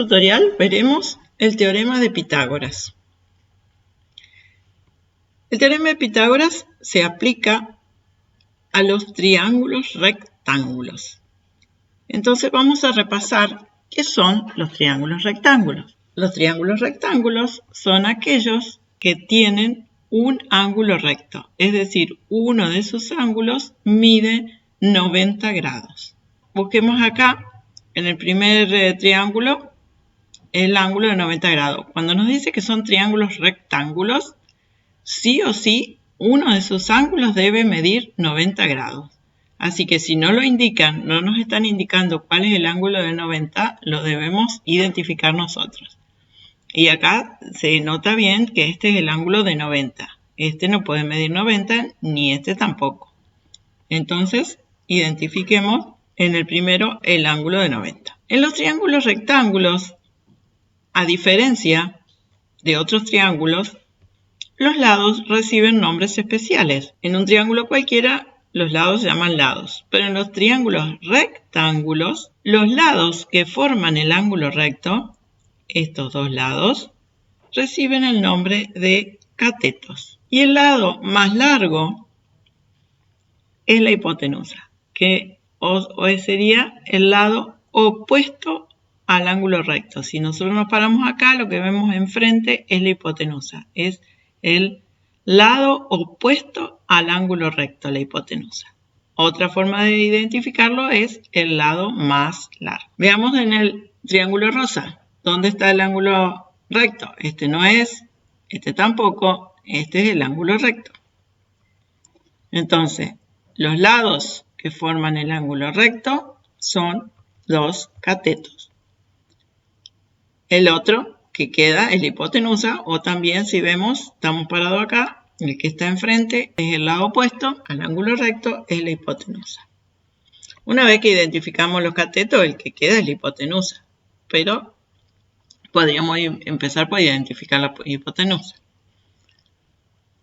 tutorial veremos el teorema de Pitágoras. El teorema de Pitágoras se aplica a los triángulos rectángulos. Entonces vamos a repasar qué son los triángulos rectángulos. Los triángulos rectángulos son aquellos que tienen un ángulo recto, es decir, uno de sus ángulos mide 90 grados. Busquemos acá, en el primer triángulo, el ángulo de 90 grados. Cuando nos dice que son triángulos rectángulos, sí o sí, uno de sus ángulos debe medir 90 grados. Así que si no lo indican, no nos están indicando cuál es el ángulo de 90, lo debemos identificar nosotros. Y acá se nota bien que este es el ángulo de 90. Este no puede medir 90, ni este tampoco. Entonces, identifiquemos en el primero el ángulo de 90. En los triángulos rectángulos, a diferencia de otros triángulos, los lados reciben nombres especiales. En un triángulo cualquiera, los lados se llaman lados. Pero en los triángulos rectángulos, los lados que forman el ángulo recto, estos dos lados, reciben el nombre de catetos. Y el lado más largo es la hipotenusa, que sería el lado opuesto al ángulo recto. Si nosotros nos paramos acá, lo que vemos enfrente es la hipotenusa. Es el lado opuesto al ángulo recto, la hipotenusa. Otra forma de identificarlo es el lado más largo. Veamos en el triángulo rosa. ¿Dónde está el ángulo recto? Este no es, este tampoco, este es el ángulo recto. Entonces, los lados que forman el ángulo recto son dos catetos. El otro que queda es la hipotenusa, o también si vemos, estamos parados acá, el que está enfrente es el lado opuesto al ángulo recto, es la hipotenusa. Una vez que identificamos los catetos, el que queda es la hipotenusa, pero podríamos empezar por identificar la hipotenusa.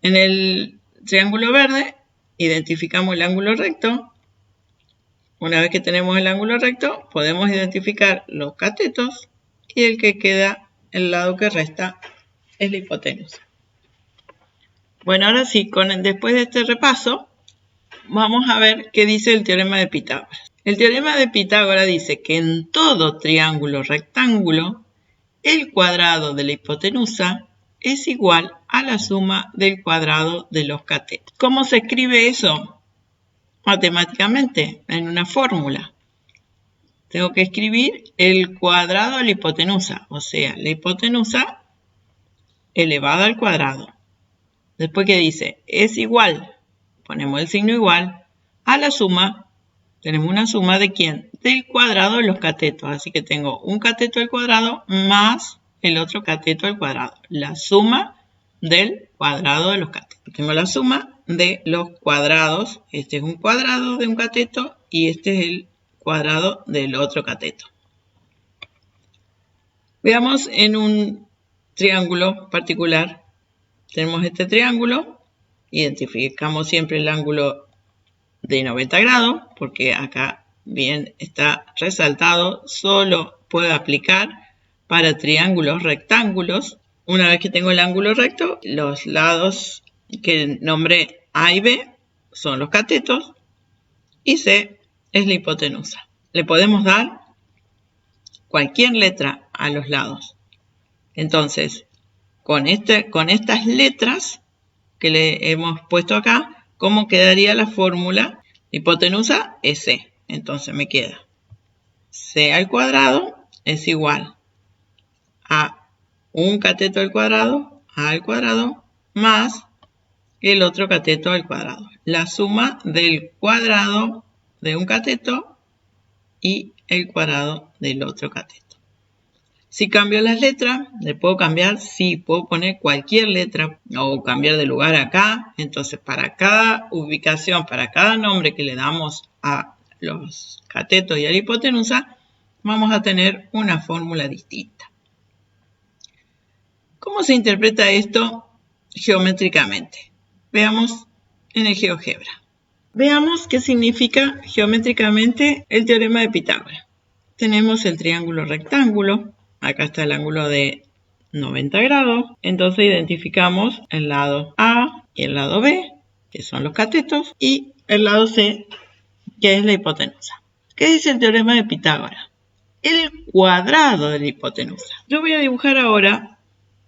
En el triángulo verde identificamos el ángulo recto. Una vez que tenemos el ángulo recto, podemos identificar los catetos y el que queda, el lado que resta, es la hipotenusa. Bueno, ahora sí, después de este repaso, vamos a ver qué dice el teorema de Pitágoras. El teorema de Pitágoras dice que en todo triángulo rectángulo, el cuadrado de la hipotenusa es igual a la suma del cuadrado de los catetos. ¿Cómo se escribe eso? Matemáticamente, en una fórmula. Tengo que escribir el cuadrado de la hipotenusa, o sea, la hipotenusa elevada al cuadrado. Después que dice, es igual, ponemos el signo igual, a la suma, tenemos una suma de ¿quién? Del cuadrado de los catetos. Así que tengo un cateto al cuadrado más el otro cateto al cuadrado. La suma del cuadrado de los catetos. Tengo la suma de los cuadrados. Este es un cuadrado de un cateto y este es el cuadrado del otro cateto. Veamos en un triángulo particular. Tenemos este triángulo. Identificamos siempre el ángulo de 90 grados, porque acá bien está resaltado, solo puedo aplicar para triángulos rectángulos. Una vez que tengo el ángulo recto, los lados que nombré A y B son los catetos y C es la hipotenusa. Le podemos dar cualquier letra a los lados. Entonces, con estas letras que le hemos puesto acá, ¿cómo quedaría la fórmula? Hipotenusa es C. Entonces me queda C al cuadrado es igual a un cateto al cuadrado, A al cuadrado, más el otro cateto al cuadrado. La suma del cuadrado de un cateto y el cuadrado del otro cateto. Si cambio las letras, ¿le puedo cambiar? Sí, puedo poner cualquier letra o cambiar de lugar acá. Entonces, para cada ubicación, para cada nombre que le damos a los catetos y a la hipotenusa, vamos a tener una fórmula distinta. ¿Cómo se interpreta esto geométricamente? Veamos en el GeoGebra. Veamos qué significa geométricamente el teorema de Pitágoras. Tenemos el triángulo rectángulo. acá está el ángulo de 90 grados. Entonces identificamos el lado A y el lado B, que son los catetos, y el lado C, que es la hipotenusa. ¿Qué dice el teorema de Pitágoras? El cuadrado de la hipotenusa. Yo voy a dibujar ahora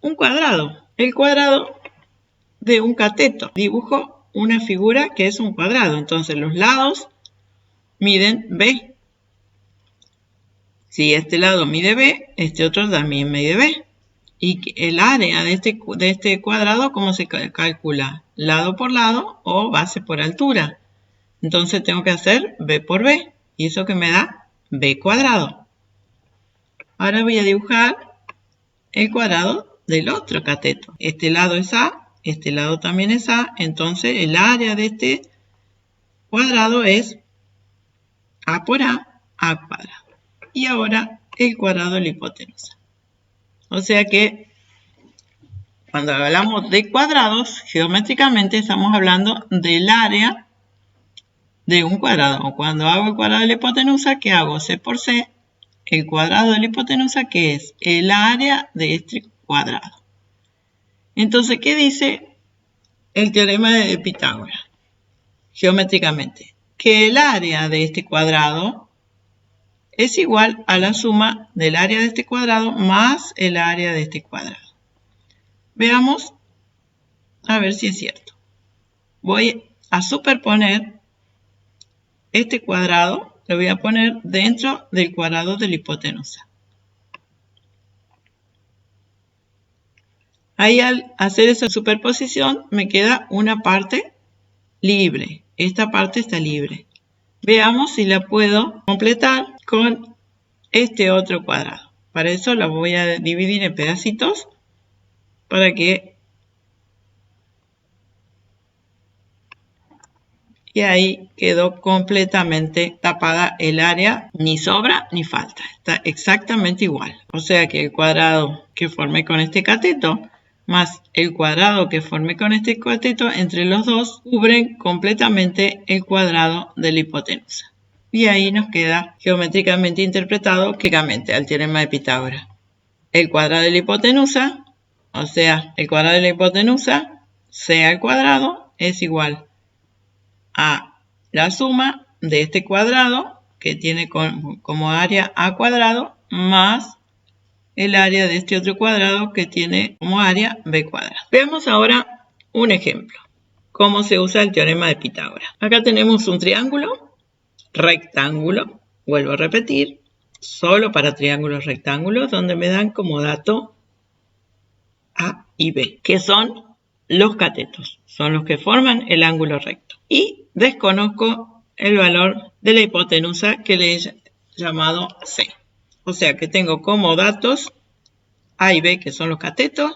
un cuadrado. El cuadrado de un cateto. Dibujo una figura que es un cuadrado. Entonces los lados miden B. Si este lado mide B, este otro también mide B. Y el área de este cuadrado, ¿cómo se calcula? Lado por lado o base por altura. Entonces tengo que hacer B por B. Y eso que me da B cuadrado. Ahora voy a dibujar el cuadrado del otro cateto. Este lado es A, este lado también es A. Entonces el área de este cuadrado es A por A cuadrado. Y ahora el cuadrado de la hipotenusa. O sea que cuando hablamos de cuadrados, geométricamente estamos hablando del área de un cuadrado. O cuando hago el cuadrado de la hipotenusa, ¿qué hago? C por C. El cuadrado de la hipotenusa, que es el área de este cuadrado. Entonces, ¿qué dice el teorema de Pitágoras? Geométricamente, que el área de este cuadrado es igual a la suma del área de este cuadrado más el área de este cuadrado. Veamos a ver si es cierto. Voy a superponer este cuadrado. Lo voy a poner dentro del cuadrado de la hipotenusa. Ahí al hacer esa superposición me queda una parte libre. Esta parte está libre. Veamos si la puedo completar con este otro cuadrado. Para eso la voy a dividir en pedacitos para que... Y ahí quedó completamente tapada el área, ni sobra ni falta. Está exactamente igual. O sea que el cuadrado que formé con este cateto más el cuadrado que formé con este cateto, entre los dos cubren completamente el cuadrado de la hipotenusa. Y ahí nos queda geométricamente interpretado claramente al teorema de Pitágoras. El cuadrado de la hipotenusa, o sea, el cuadrado de la hipotenusa, C al cuadrado, es igual a la suma de este cuadrado, que tiene como área A cuadrado, más el área de este otro cuadrado, que tiene como área B cuadrado. Veamos ahora un ejemplo. Cómo se usa el teorema de Pitágoras. Acá tenemos un triángulo rectángulo. Vuelvo a repetir. Solo para triángulos rectángulos, donde me dan como dato A y B, que son los catetos. Son los que forman el ángulo recto. Y desconozco el valor de la hipotenusa, que le he llamado C. O sea que tengo como datos A y B, que son los catetos,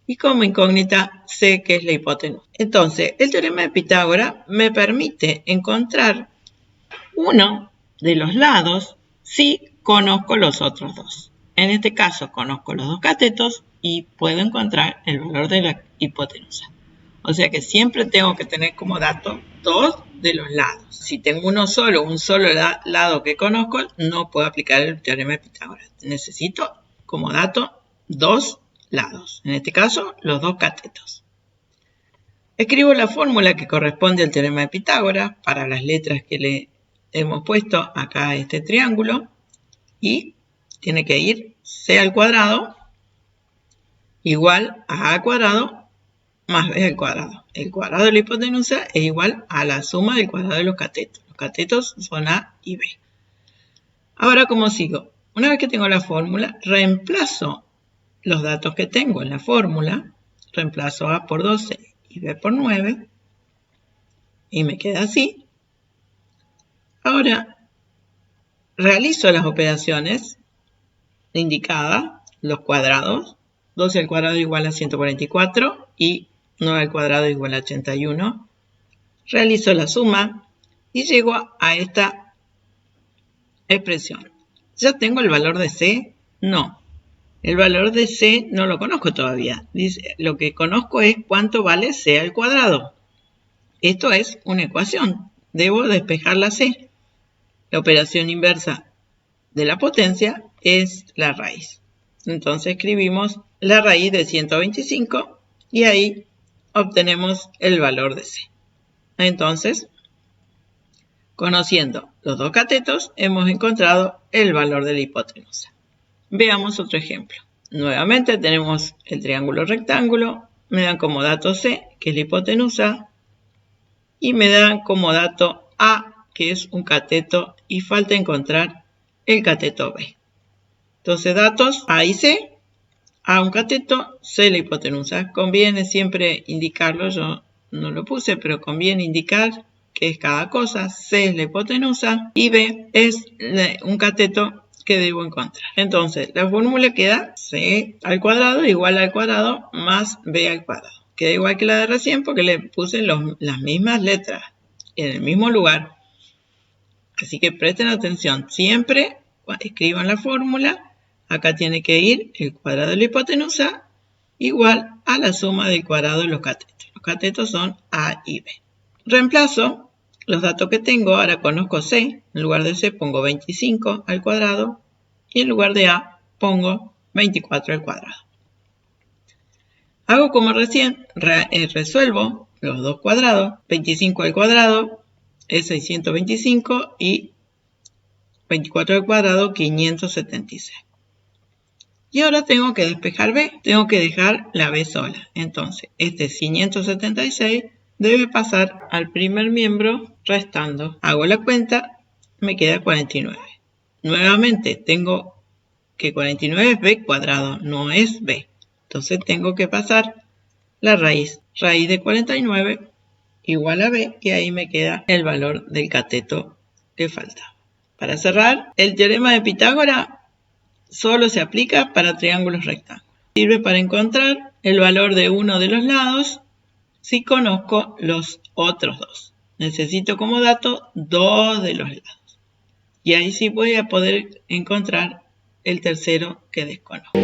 y como incógnita C, que es la hipotenusa. Entonces, el teorema de Pitágoras me permite encontrar uno de los lados si conozco los otros dos. En este caso, conozco los dos catetos y puedo encontrar el valor de la hipotenusa. O sea que siempre tengo que tener como dato dos de los lados. Si tengo un solo lado que conozco, no puedo aplicar el teorema de Pitágoras. Necesito como dato dos lados. En este caso, los dos catetos. Escribo la fórmula que corresponde al teorema de Pitágoras para las letras que le hemos puesto acá a este triángulo. Y tiene que ir C al cuadrado igual a A cuadrado más B al cuadrado. El cuadrado de la hipotenusa es igual a la suma del cuadrado de los catetos. Los catetos son A y B. Ahora, ¿cómo sigo? Una vez que tengo la fórmula, reemplazo los datos que tengo en la fórmula. Reemplazo A por 12 y B por 9. Y me queda así. Ahora, realizo las operaciones indicadas, los cuadrados. 12 al cuadrado igual a 144 y 9 al cuadrado igual a 81. Realizo la suma y llego a esta expresión. ¿Ya tengo el valor de C? No. El valor de C no lo conozco todavía. Dice, lo que conozco es cuánto vale C al cuadrado. Esto es una ecuación. Debo despejar la C. La operación inversa de la potencia es la raíz. Entonces escribimos la raíz de 125 y ahí obtenemos el valor de C. Entonces, conociendo los dos catetos, hemos encontrado el valor de la hipotenusa. Veamos otro ejemplo. Nuevamente tenemos el triángulo rectángulo, me dan como dato C, que es la hipotenusa, y me dan como dato A, que es un cateto, y falta encontrar el cateto B. Entonces, datos A y C, A un cateto, C la hipotenusa. Conviene siempre indicarlo, yo no lo puse, pero conviene indicar qué es cada cosa. C es la hipotenusa y B es un cateto que debo encontrar. Entonces, la fórmula queda C al cuadrado igual al cuadrado más B al cuadrado. Queda igual que la de recién porque le puse las mismas letras en el mismo lugar. Así que presten atención. Siempre escriban la fórmula. Acá tiene que ir el cuadrado de la hipotenusa igual a la suma del cuadrado de los catetos. Los catetos son A y B. Reemplazo los datos que tengo. Ahora conozco C. En lugar de C pongo 25 al cuadrado. Y en lugar de A pongo 24 al cuadrado. Hago como recién. Resuelvo los dos cuadrados. 25 al cuadrado es 625 y 24 al cuadrado 576. Y ahora tengo que despejar B, tengo que dejar la B sola. Entonces, este 576 debe pasar al primer miembro restando. Hago la cuenta, me queda 49. Nuevamente, tengo que 49 es B cuadrado, no es B. Entonces, tengo que pasar la raíz. Raíz de 49 igual a B y ahí me queda el valor del cateto que falta. Para cerrar, el teorema de Pitágoras solo se aplica para triángulos rectángulos. Sirve para encontrar el valor de uno de los lados si conozco los otros dos. Necesito como dato dos de los lados. Y ahí sí voy a poder encontrar el tercero que desconozco.